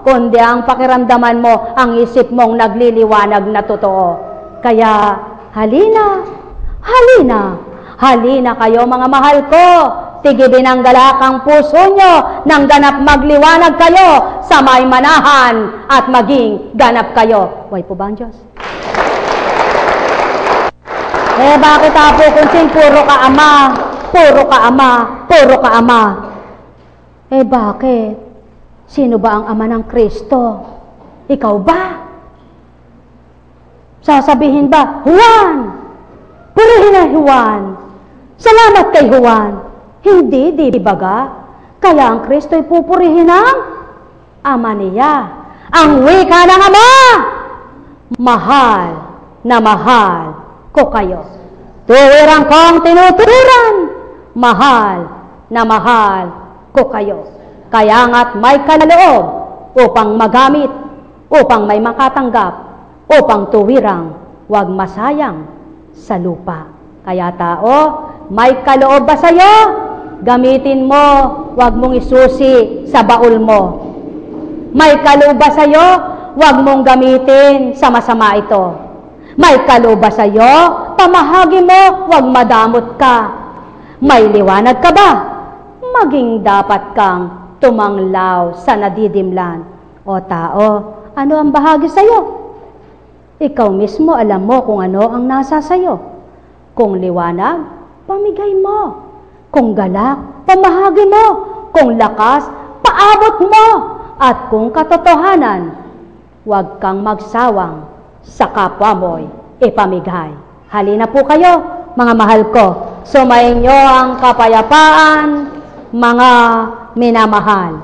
kundi ang pakiramdaman mo, ang isip mong nagliliwanag na totoo. Kaya, halina, halina, halina kayo mga mahal ko. Tigibin ang galakang puso nyo nang ganap magliwanag kayo sa may manahan at maging ganap kayo. Way po ba ang Diyos? Bakit po kung puro ka ama, puro ka ama, puro ka ama? Bakit? Sino ba ang ama ng Kristo? Ikaw ba? Sasabihin ba, Juan, purihin na Juan, salamat kay Juan. Hindi, di baga? Kaya ang Kristo'y pupurihin ang ama niya. Ang wika ng ama, mahal na mahal ko kayo. Tuwirang kong tinuturan, mahal na mahal ko kayo. Kaya nga't may kaloob upang magamit, upang may makatanggap, upang tuwirang wag masayang sa lupa. Kaya tao, may kaloob ba sa'yo? Gamitin mo, wag mong isusi sa baul mo. May kaloob ba sa'yo? Wag mong gamitin sa masama ito. May kaloob ba sa'yo? Pamahagi mo, wag madamot ka. May liwanag ka ba? Maging dapat kang tumanglaw sa nadidimlan. O tao, ano ang bahagi sa'yo? Ikaw mismo alam mo kung ano ang nasa sa'yo. Kung liwanag, pamigay mo. Kung galak, pamahagi mo. Kung lakas, paabot mo. At kung katotohanan, huwag kang magsawang sa kapwa mo'y ipamigay. Halina po kayo, mga mahal ko. Sumayin niyo ang kapayapaan, mga minamahal.